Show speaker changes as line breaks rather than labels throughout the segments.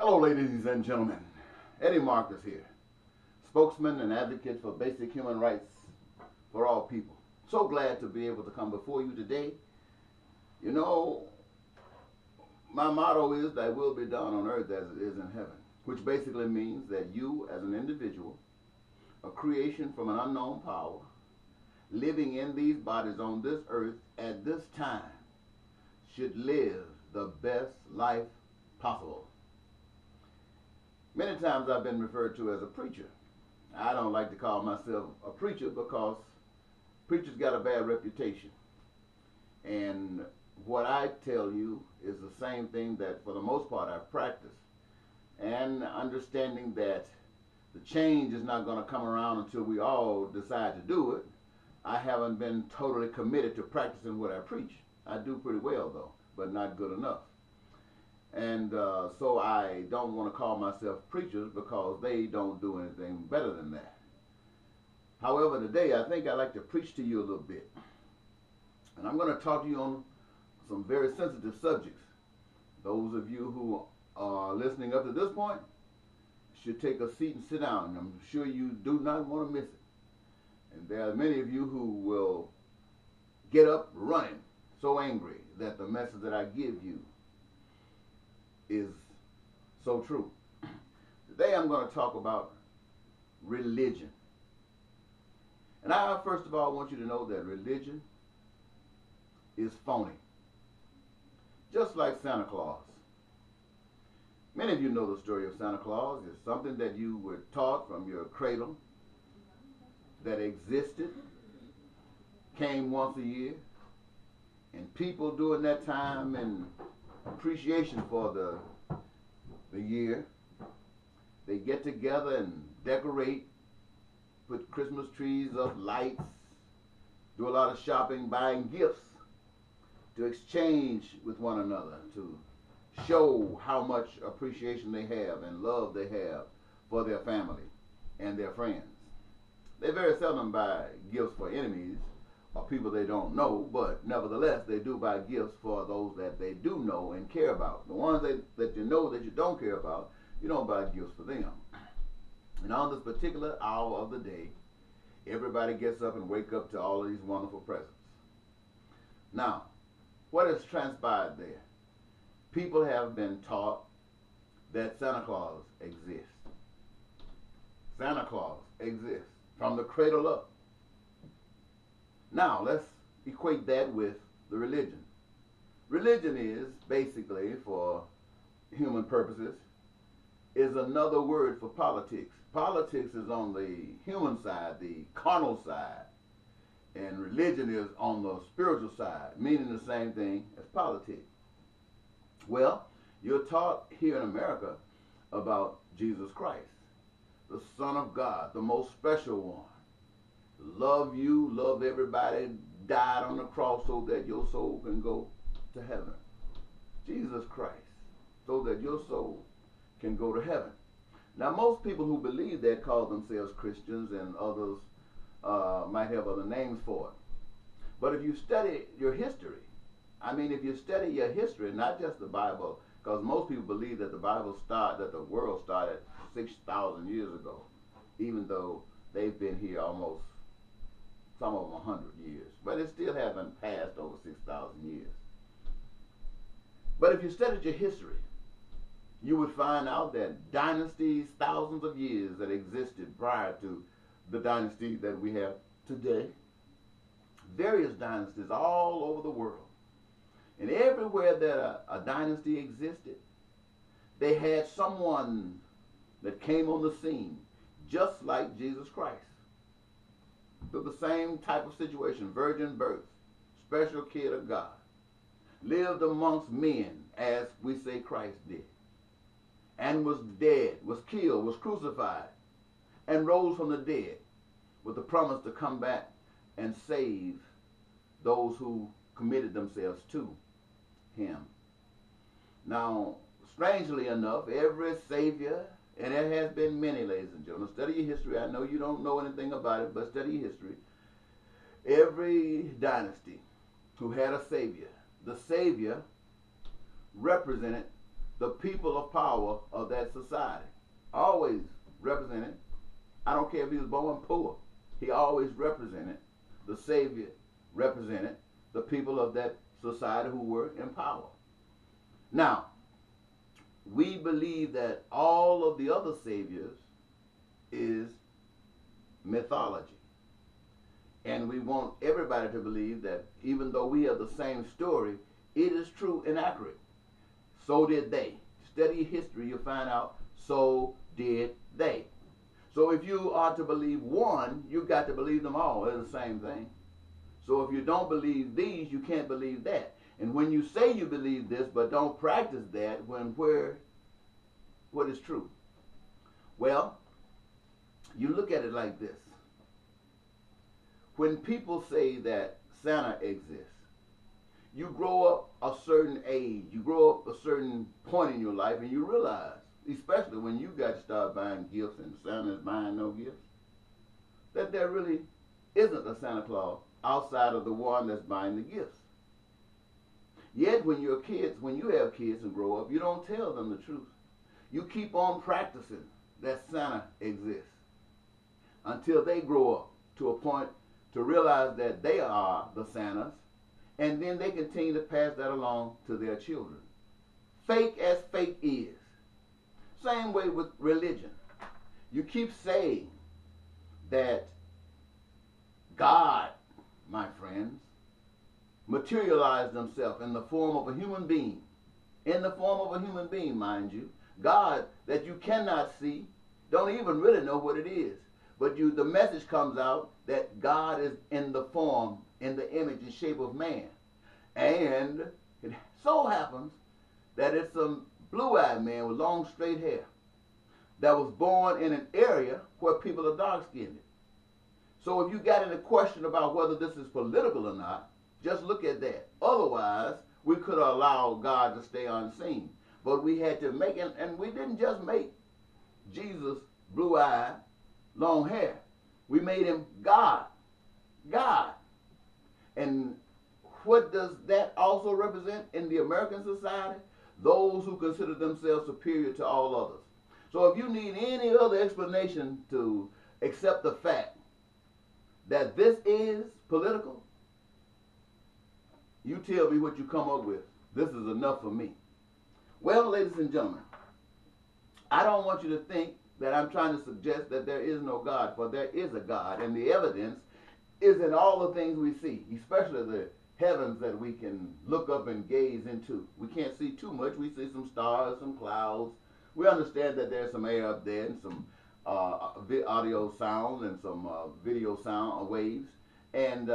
Hello, ladies and gentlemen. Eddie Marcus here, spokesman and advocate for basic human rights for all people. So glad to be able to come before you today. You know, my motto is "Thy will be done on earth as it is in heaven," which basically means that you, as an individual, a creation from an unknown power, living in these bodies on this earth at this time, should live the best life possible. Many times I've been referred to as a preacher. I don't like to call myself a preacher because preachers got a bad reputation. And what I tell you is the same thing that for the most part I've practiced. And understanding that the change is not going to come around until we all decide to do it, I haven't been totally committed to practicing what I preach. I do pretty well though, but not good enough. And so I don't want to call myself preachers because they don't do anything better than that. However, today I think I'd like to preach to you a little bit. And I'm going to talk to you on some very sensitive subjects. Those of you who are listening up to this point should take a seat and sit down. I'm sure you do not want to miss it. And there are many of you who will get up running, so angry that the message that I give you is so true. Today I'm going to talk about religion. And I first of all want you to know that religion is phony. Just like Santa Claus. Many of you know the story of Santa Claus. It's something that you were taught from your cradle that existed, came once a year, and people during that time in appreciation for the year, they get together and decorate, put Christmas trees up, lights, do a lot of shopping, buying gifts to exchange with one another, to show how much appreciation they have and love they have for their family and their friends. They very seldom buy gifts for enemies or people they don't know, but nevertheless they do buy gifts for those that they do know and care about. The ones that you know that you don't care about, you don't buy gifts for them. And on this particular hour of the day, everybody gets up and wake up to all of these wonderful presents. Now, what has transpired there? People have been taught that Santa Claus exists. Santa Claus exists from the cradle up. Now, let's equate that with the religion. Religion is basically, for human purposes, is another word for politics. Politics is on the human side, the carnal side, and religion is on the spiritual side, meaning the same thing as politics. Well, you're taught here in America about Jesus Christ, the Son of God, the most special one. Love you, love everybody, died on the cross so that your soul can go to heaven. Jesus Christ, so that your soul can go to heaven. Now, most people who believe that call themselves Christians, and others might have other names for it. But if you study your history, if you study your history, not just the Bible, because most people believe that the world started 6,000 years ago, even though they've been here almost, some of them 100 years. But it still haven't passed over 6,000 years. But if you studied your history, you would find out that dynasties, thousands of years that existed prior to the dynasty that we have today, various dynasties all over the world. And everywhere that a dynasty existed, they had someone that came on the scene just like Jesus Christ. Through the same type of situation, virgin birth, special kid of God, lived amongst men as we say Christ did, and was dead, was killed, was crucified, and rose from the dead with the promise to come back and save those who committed themselves to him. Now, strangely enough, every savior, and there has been many, ladies and gentlemen, study your history. I know you don't know anything about it, but study your history. Every dynasty who had a savior, the savior represented the people of power of that society. Always represented. I don't care if he was born poor. He always represented, the Savior represented the people of that society who were in power. Now, we believe that all of the other saviors is mythology. And we want everybody to believe that even though we have the same story, it is true and accurate. So did they. Study history, you'll find out, so did they. So if you are to believe one, you've got to believe them all. They're the same thing. So if you don't believe these, you can't believe that. And when you say you believe this but don't practice that, what is true? Well, you look at it like this. When people say that Santa exists, you grow up a certain age, you grow up a certain point in your life, and you realize, especially when you got to start buying gifts and Santa's buying no gifts, that there really isn't a Santa Claus outside of the one that's buying the gifts. Yet when you have kids and grow up, you don't tell them the truth. You keep on practicing that Santa exists until they grow up to a point to realize that they are the Santas, and then they continue to pass that along to their children. Fake as fake is. Same way with religion. You keep saying that God, my friends, materialized himself in the form of a human being. In the form of a human being, mind you. God that you cannot see, don't even really know what it is. But the message comes out that God is in the form, in the image and shape of man. And it so happens that it's some blue-eyed man with long straight hair that was born in an area where people are dark-skinned. So if you got any question about whether this is political or not, just look at that. Otherwise, we could allow God to stay unseen. But we had to make it, and we didn't just make Jesus blue-eyed, long hair. We made him God. God. And what does that also represent in the American society? Those who consider themselves superior to all others. So if you need any other explanation to accept the fact that this is political, you tell me what you come up with. This is enough for me. Well, ladies and gentlemen, I don't want you to think that I'm trying to suggest that there is no God, for there is a God, and the evidence is in all the things we see, especially the heavens that we can look up and gaze into. We can't see too much. We see some stars, some clouds. We understand that there's some air up there and some audio sound and some video sound waves, and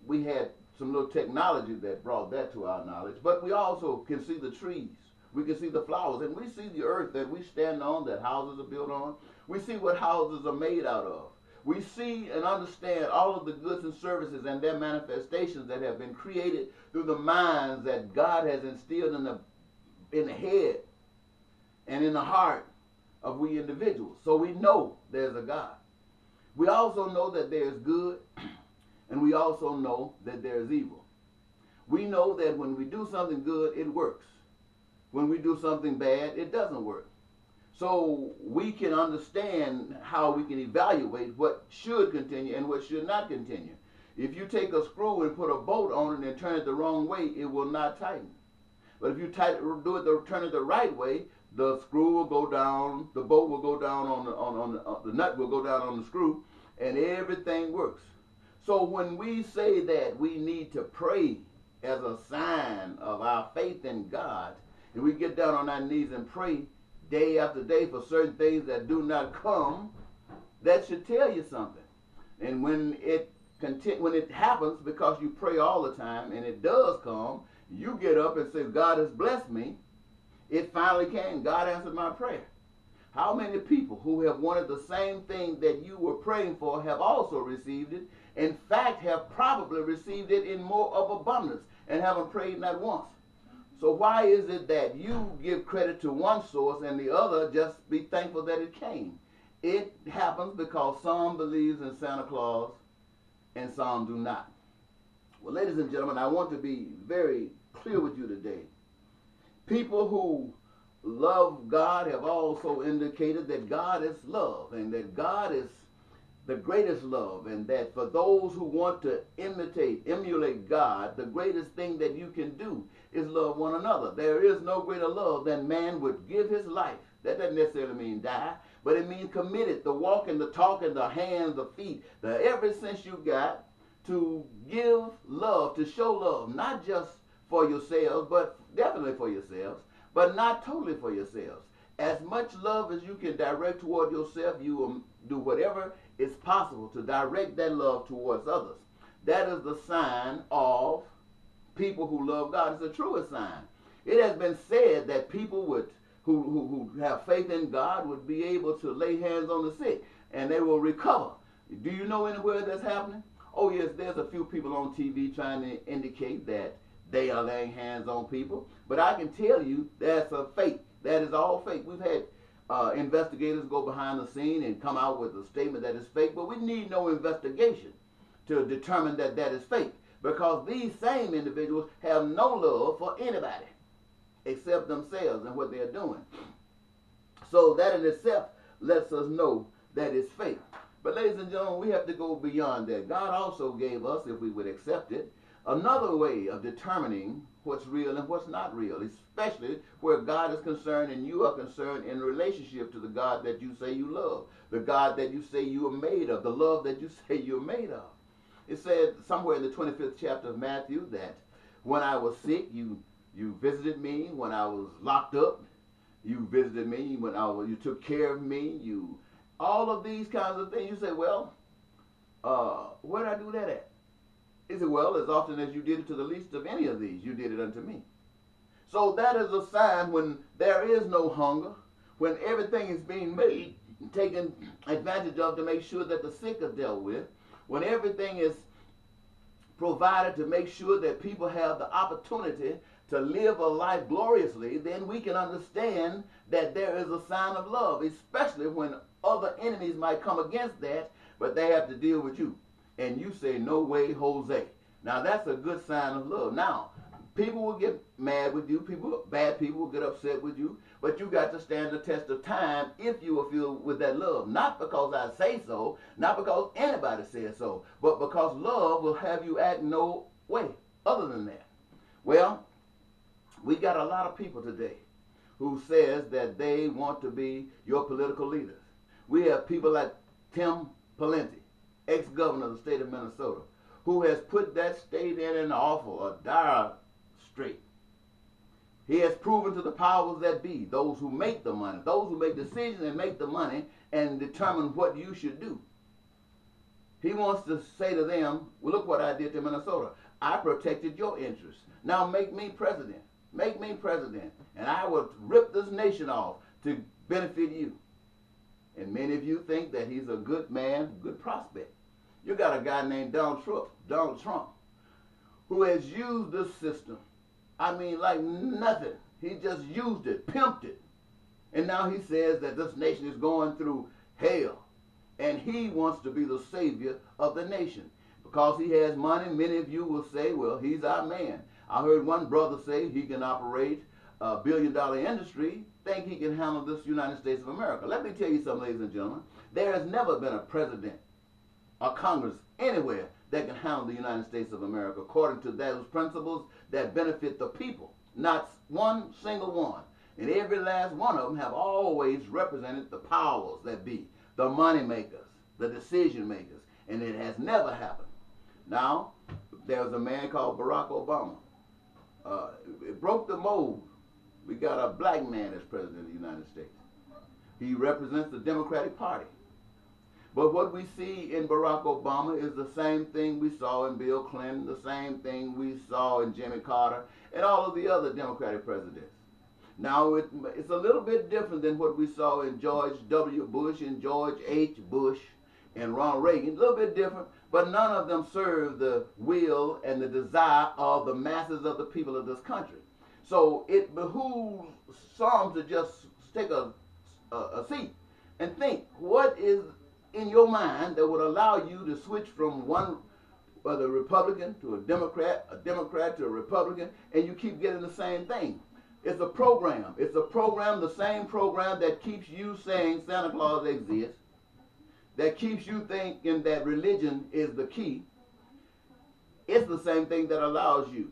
we had some little technology that brought that to our knowledge. But we also can see the trees. We can see the flowers, and we see the earth that we stand on, that houses are built on. We see what houses are made out of. We see and understand all of the goods and services and their manifestations that have been created through the minds that God has instilled in the head and in the heart of we individuals. So we know there's a God. We also know that there's good, and we also know that there's evil. We know that when we do something good, it works. When we do something bad, it doesn't work. So we can understand how we can evaluate what should continue and what should not continue. If you take a screw and put a bolt on it and turn it the wrong way, it will not tighten. But if you turn it the right way, the screw will go down, the bolt will go down the nut will go down on the screw, and everything works. So when we say that we need to pray as a sign of our faith in God, and we get down on our knees and pray day after day for certain things that do not come, that should tell you something. And when it happens, because you pray all the time and it does come, you get up and say, God has blessed me. It finally came. God answered my prayer. How many people who have wanted the same thing that you were praying for have also received it? In fact, have probably received it in more of abundance and haven't prayed not once. So why is it that you give credit to one source and the other just be thankful that it came? It happens because some believes in Santa Claus and some do not. Well, ladies and gentlemen, I want to be very clear with you today. People who love God have also indicated that God is love and that God is the greatest love, and that for those who want to emulate God, the greatest thing that you can do is love one another. There is no greater love than man would give his life. That doesn't necessarily mean die, but it means committed, the walking, the talking, the hands, the feet, the every sense you got to give love, to show love, not just for yourselves, but definitely for yourselves, but not totally for yourselves. As much love as you can direct toward yourself, you will do whatever is possible to direct that love towards others. That is the sign of people who love God. It's the truest sign. It has been said that people who have faith in God would be able to lay hands on the sick and they will recover. Do you know anywhere that's happening? Oh yes, there's a few people on TV trying to indicate that they are laying hands on people, but I can tell you that's a fake. That is all fake. We've had investigators go behind the scene and come out with a statement that is fake, but we need no investigation to determine that that is fake, because these same individuals have no love for anybody except themselves and what they're doing. So that in itself lets us know that it's fake. But ladies and gentlemen, we have to go beyond that. God also gave us, if we would accept it, another way of determining what's real and what's not real, especially where God is concerned and you are concerned in relationship to the God that you say you love, the God that you say you are made of, the love that you say you're made of. It said somewhere in the 25th chapter of Matthew that when I was sick, you visited me. When I was locked up, you visited me. When you took care of me. All of these kinds of things. You say, well, where did I do that at? He said, well, as often as you did it to the least of any of these, you did it unto me. So that is a sign when there is no hunger, when everything is being made, taken advantage of to make sure that the sick are dealt with, when everything is provided to make sure that people have the opportunity to live a life gloriously, then we can understand that there is a sign of love, especially when other enemies might come against that, but they have to deal with you. And you say, no way, Jose. Now, that's a good sign of love. Now, people will get mad with you. Bad people will get upset with you. But you got to stand the test of time if you are filled with that love. Not because I say so, not because anybody says so, but because love will have you act no way other than that. Well, we got a lot of people today who says that they want to be your political leaders. We have people like Tim Pawlenty, ex-governor of the state of Minnesota, who has put that state in an awful, a dire strait. He has proven to the powers that be, those who make the money, those who make decisions and make the money and determine what you should do. He wants to say to them, well, look what I did to Minnesota. I protected your interests. Now make me president. Make me president. And I will rip this nation off to benefit you. And many of you think that he's a good man, good prospect. You got a guy named Donald Trump, who has used this system. I mean, like nothing. He just used it, pimped it. And now he says that this nation is going through hell. And he wants to be the savior of the nation. Because he has money, many of you will say, well, he's our man. I heard one brother say he can operate a billion-dollar industry, think he can handle this United States of America. Let me tell you something, ladies and gentlemen. There has never been a president or Congress anywhere that can handle the United States of America according to those principles that benefit the people. Not one single one. And every last one of them have always represented the powers that be, the money makers, the decision makers. And it has never happened. Now, there was a man called Barack Obama. It broke the mold. We got a black man as president of the United States. He represents the Democratic Party. But what we see in Barack Obama is the same thing we saw in Bill Clinton, the same thing we saw in Jimmy Carter, and all of the other Democratic presidents. Now, it's a little bit different than what we saw in George W. Bush and George H. Bush and Ronald Reagan. A little bit different, but none of them serve the will and the desire of the masses of the people of this country. So it behooves some to just take a seat and think, what is in your mind that would allow you to switch from one, whether a Republican to a Democrat to a Republican, and you keep getting the same thing? It's a program. It's a program, the same program that keeps you saying Santa Claus exists, that keeps you thinking that religion is the key. It's the same thing that allows you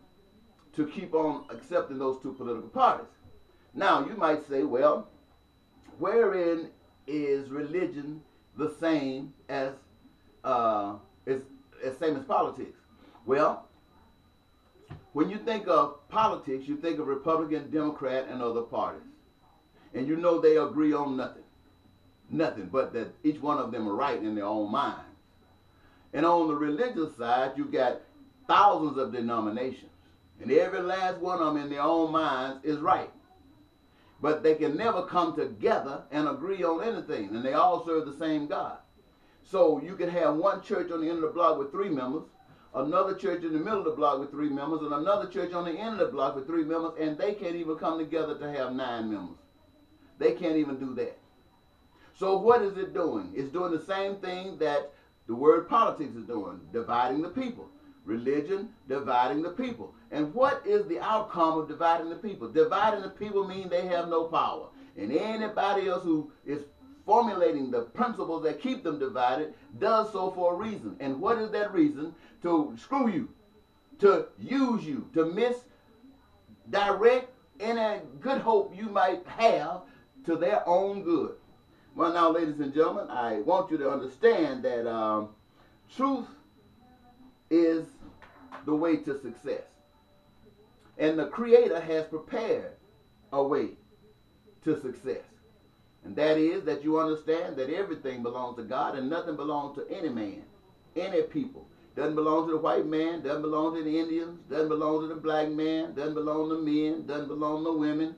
to keep on accepting those two political parties. Now, you might say, well, wherein is religion the same as same as politics? Well, when you think of politics, you think of Republican, Democrat, and other parties. And you know they agree on nothing. Nothing, but that each one of them are right in their own mind. And on the religious side, you got thousands of denominations. And every last one of them in their own minds is right. But they can never come together and agree on anything. And they all serve the same God. So you can have one church on the end of the block with 3 members, another church in the middle of the block with 3 members, and another church on the end of the block with 3 members, and they can't even come together to have 9 members. They can't even do that. So what is it doing? It's doing the same thing that the word politics is doing, dividing the people. Religion, dividing the people. And what is the outcome of dividing the people? Dividing the people means they have no power. And anybody else who is formulating the principles that keep them divided does so for a reason. And what is that reason? To screw you, to use you, to misdirect any good hope you might have to their own good. Well, now, ladies and gentlemen, I want you to understand that truth is the way to success. And the Creator has prepared a way to success. And that is that you understand that everything belongs to God and nothing belongs to any man, any people. Doesn't belong to the white man, doesn't belong to the Indians, doesn't belong to the black man, doesn't belong to men, doesn't belong to women.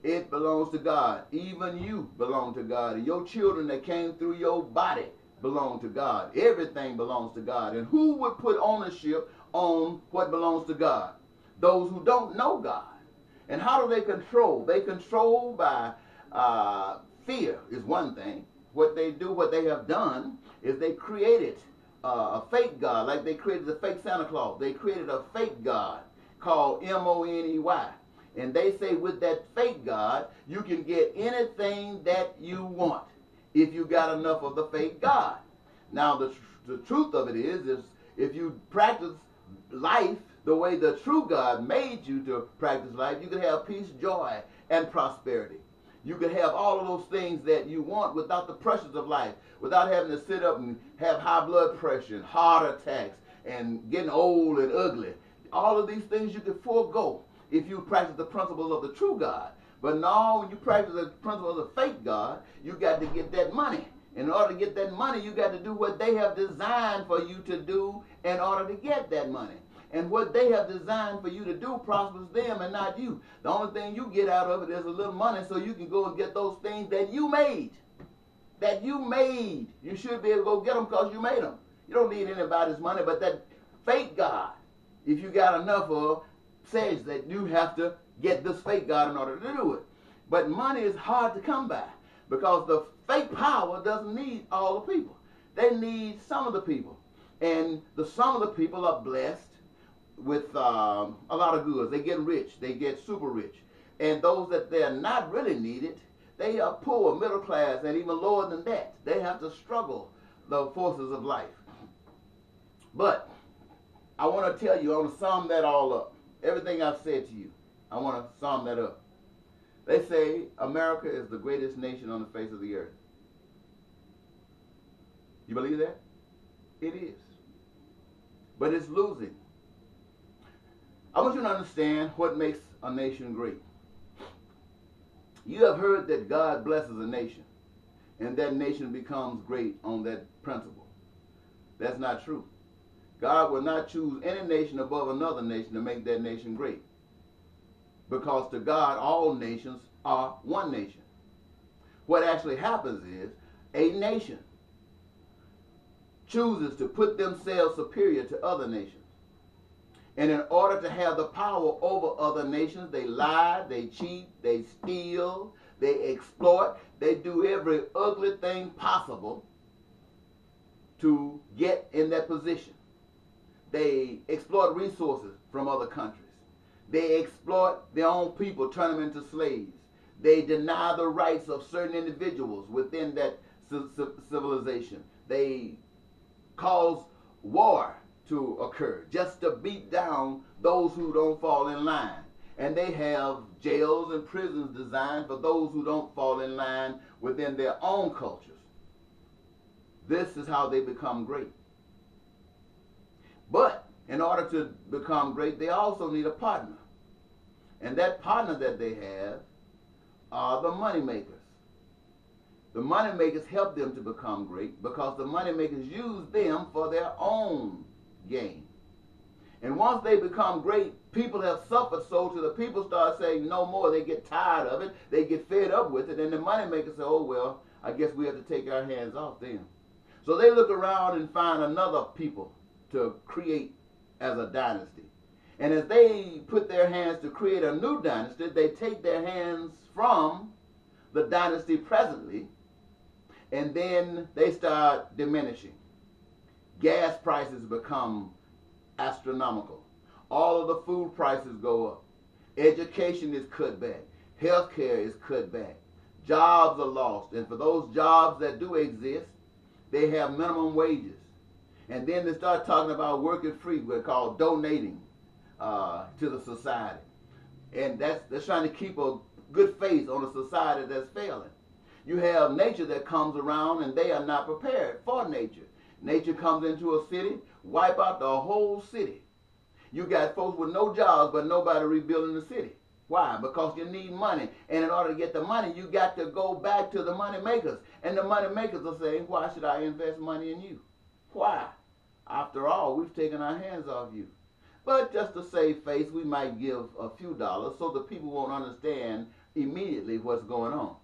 It belongs to God. Even you belong to God. And your children that came through your body belong to God. Everything belongs to God. And who would put ownership on what belongs to God? Those who don't know God. And how do they control? They control by fear is one thing. What they do, what they have done, is they created a fake God, like they created the fake Santa Claus. They created a fake God called M-O-N-E-Y. And they say with that fake God, you can get anything that you want if you got enough of the fake God. Now, the truth of it is if you practice life the way the true God made you to practice life, you can have peace, joy, and prosperity. You can have all of those things that you want without the pressures of life, without having to sit up and have high blood pressure and heart attacks and getting old and ugly. All of these things you can forego if you practice the principles of the true God. But no, when you practice the principles of the fake God, you got to get that money. In order to get that money, you got to do what they have designed for you to do in order to get that money. And what they have designed for you to do prospers them and not you. The only thing you get out of it is a little money so you can go and get those things that you made. That you made. You should be able to go get them because you made them. You don't need anybody's money, but that fake God, if you got enough of, says that you have to get this fake God in order to do it. But money is hard to come by because the fake power doesn't need all the people. They need some of the people. And some of the people are blessed with a lot of goods. They get rich. They get super rich. And those that they're not really needed, they are poor, middle class, and even lower than that. They have to struggle the forces of life. But I want to tell you, I want to sum that all up. Everything I've said to you, I want to sum that up. They say America is the greatest nation on the face of the earth. You believe that? It is. But it's losing. I want you to understand what makes a nation great. You have heard that God blesses a nation, and that nation becomes great on that principle. That's not true. God will not choose any nation above another nation to make that nation great. Because to God, all nations are one nation. What actually happens is a nation chooses to put themselves superior to other nations. And in order to have the power over other nations, they lie, they cheat, they steal, they exploit, they do every ugly thing possible to get in that position. They exploit resources from other countries. They exploit their own people, turn them into slaves. They deny the rights of certain individuals within that civilization. They cause war to occur just to beat down those who don't fall in line. And they have jails and prisons designed for those who don't fall in line within their own cultures. This is how they become great. But in order to become great, they also need a partner. And that partner that they have are the money makers. The money makers help them to become great because the money makers use them for their own gain. And once they become great, people have suffered so till the people start saying no more. They get tired of it. They get fed up with it. And the money makers say, oh, well, I guess we have to take our hands off them. So they look around and find another people to create as a dynasty. And as they put their hands to create a new dynasty, they take their hands from the dynasty presently, and then they start diminishing. Gas prices become astronomical. All of the food prices go up. Education is cut back. Healthcare is cut back. Jobs are lost. And for those jobs that do exist, they have minimum wages. And then they start talking about working free, we're called donating to the society. And that's trying to keep a good face on a society that's failing. You have nature that comes around and they are not prepared for nature. Nature comes into a city, wipe out the whole city. You got folks with no jobs but nobody rebuilding the city. Why? Because you need money. And in order to get the money, you got to go back to the money makers. And the money makers are saying, why should I invest money in you? Why? After all, we've taken our hands off you. But just to save face, we might give a few dollars so the people won't understand immediately what's going on.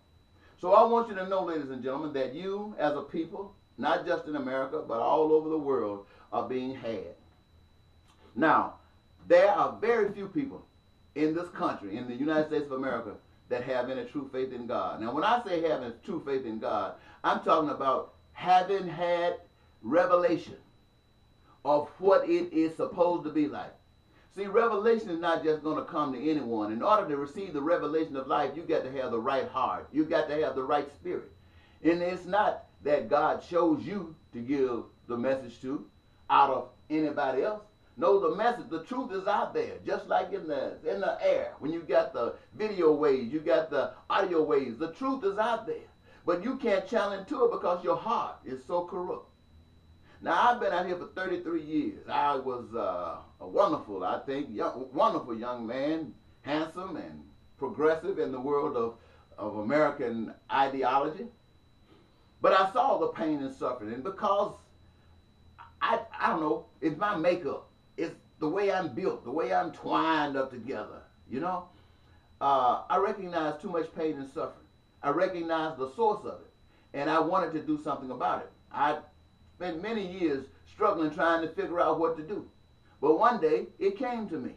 So I want you to know, ladies and gentlemen, that you as a people, not just in America, but all over the world, are being had. Now, there are very few people in this country, in the United States of America, that have any true faith in God. Now, when I say having true faith in God, I'm talking about having had revelation of what it is supposed to be like. See, revelation is not just going to come to anyone. In order to receive the revelation of life, you got to have the right heart. You got to have the right spirit. And it's not that God chose you to give the message to out of anybody else. No, the message, the truth is out there, just like in the air. When you got the video waves, you got the audio waves, the truth is out there. But you can't channel into it because your heart is so corrupt. Now, I've been out here for 33 years. I was a wonderful, I think, wonderful young man, handsome and progressive in the world of American ideology. But I saw the pain and suffering. And because, I don't know, it's my makeup. It's the way I'm built, the way I'm twined up together, you know. I recognize too much pain and suffering. I recognize the source of it. And I wanted to do something about it. I spent many years struggling trying to figure out what to do. But one day, it came to me.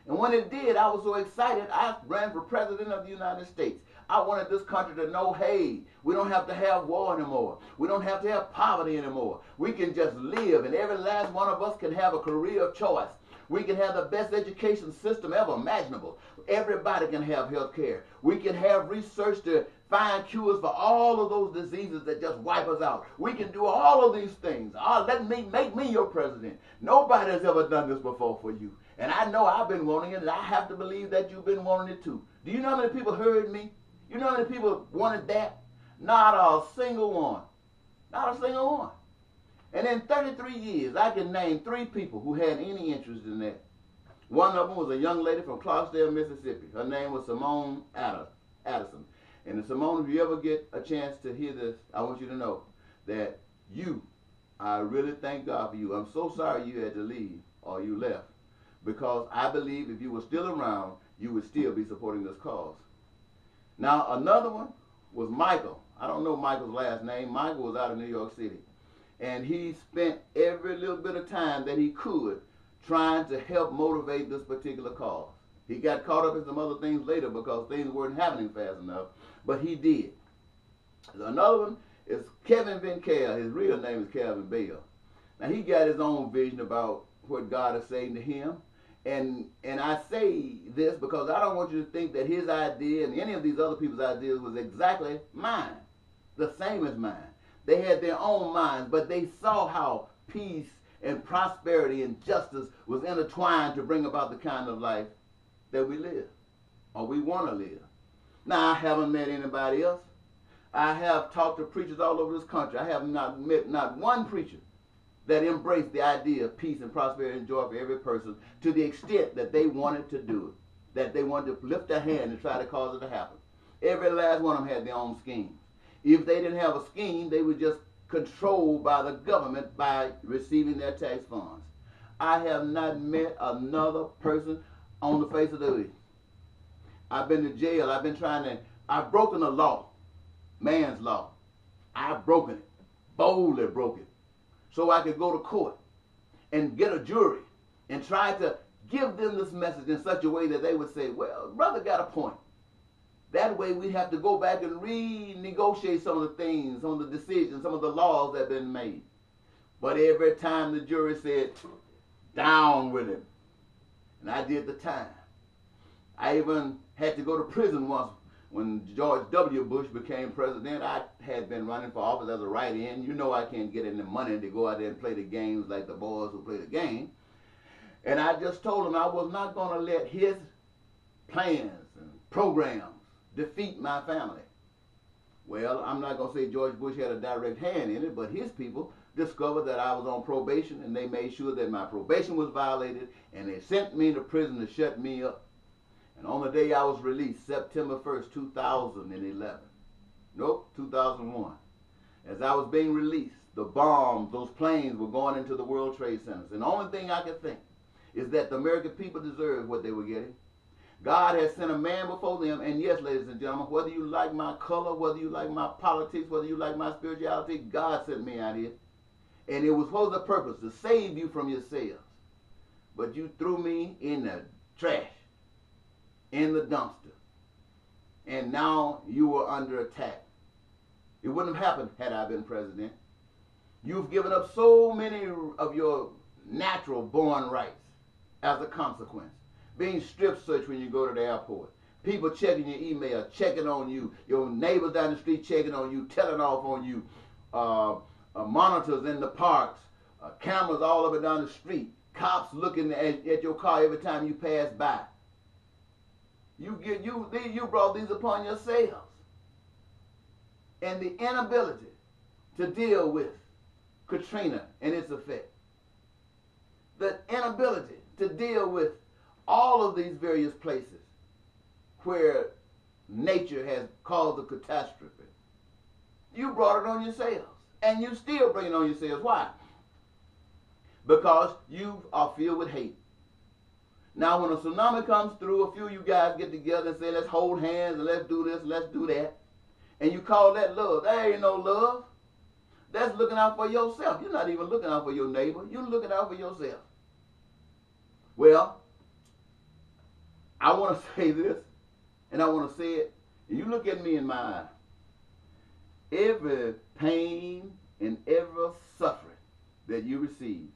And when it did, I was so excited, I ran for president of the United States. I wanted this country to know, hey, we don't have to have war anymore. We don't have to have poverty anymore. We can just live, and every last one of us can have a career of choice. We can have the best education system ever imaginable. Everybody can have health care. We can have research to find cures for all of those diseases that just wipe us out. We can do all of these things. Make me your president. Nobody has ever done this before for you. And I know I've been wanting it, and I have to believe that you've been wanting it too. Do you know how many people heard me? You know how many people wanted that? Not a single one. Not a single one. And in 33 years, I can name 3 people who had any interest in that. One of them was a young lady from Clarksdale, Mississippi. Her name was Simone Addison. And Simone, if you ever get a chance to hear this, I want you to know that I really thank God for you. I'm so sorry you had to leave or you left, because I believe if you were still around, you would still be supporting this cause. Now, another one was Michael. I don't know Michael's last name. Michael was out of New York City. And he spent every little bit of time that he could trying to help motivate this particular cause. He got caught up in some other things later because things weren't happening fast enough, but he did. Another one is Kevin Vincare. His real name is Kevin Bell. Now, he got his own vision about what God is saying to him, And I say this because I don't want you to think that his idea and any of these other people's ideas was exactly mine, the same as mine. They had their own minds, but they saw how peace and prosperity and justice was intertwined to bring about the kind of life that we live, or we want to live. Now, I haven't met anybody else. I have talked to preachers all over this country. I have not met not one preacher that embraced the idea of peace and prosperity and joy for every person to the extent that they wanted to do it, that they wanted to lift their hand and try to cause it to happen. Every last one of them had their own schemes. If they didn't have a scheme, they were just controlled by the government by receiving their tax funds. I have not met another person on the face of the earth. I've been to jail. I've broken a law, man's law. I've broken it, boldly broke it, so I could go to court and get a jury and try to give them this message in such a way that they would say, well, brother got a point. That way we'd have to go back and renegotiate some of the things, some of the decisions, some of the laws that have been made. But every time the jury said, down with him, and I did the time. I even had to go to prison once when George W. Bush became president. I had been running for office as a write-in. You know I can't get any money to go out there and play the games like the boys who play the game. And I just told him I was not going to let his plans and programs defeat my family. Well, I'm not going to say George Bush had a direct hand in it, but his people discovered that I was on probation, and they made sure that my probation was violated, and they sent me to prison to shut me up. And on the day I was released, September 1st, 2011, nope, 2001, as I was being released, the bombs, those planes were going into the World Trade Centers. And the only thing I could think is that the American people deserved what they were getting. God has sent a man before them, and yes, ladies and gentlemen, whether you like my color, whether you like my politics, whether you like my spirituality, God sent me out here. And it was for the purpose to save you from yourselves. But you threw me in the trash, in the dumpster. And now you were under attack. It wouldn't have happened had I been president. You've given up so many of your natural born rights as a consequence. Being strip searched when you go to the airport. People checking your email, checking on you. Your neighbors down the street checking on you, telling off on you. Monitors in the parks. Cameras all over down the street. Cops looking at your car every time you pass by. You brought these upon yourselves. And the inability to deal with Katrina and its effect. The inability to deal with all of these various places where nature has caused a catastrophe. You brought it on yourselves. And you still bring it on yourselves. Why? Because you are filled with hate. Now when a tsunami comes through, a few of you guys get together and say, let's hold hands and let's do this, let's do that. And you call that love. That ain't no love. That's looking out for yourself. You're not even looking out for your neighbor. You're looking out for yourself. Well, I want to say this, and I want to say it, and you look at me in my eye. Every pain and every suffering that you receive,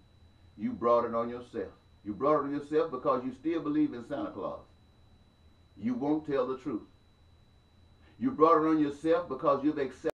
you brought it on yourself. You brought it on yourself because you still believe in Santa Claus. You won't tell the truth. You brought it on yourself because you've accepted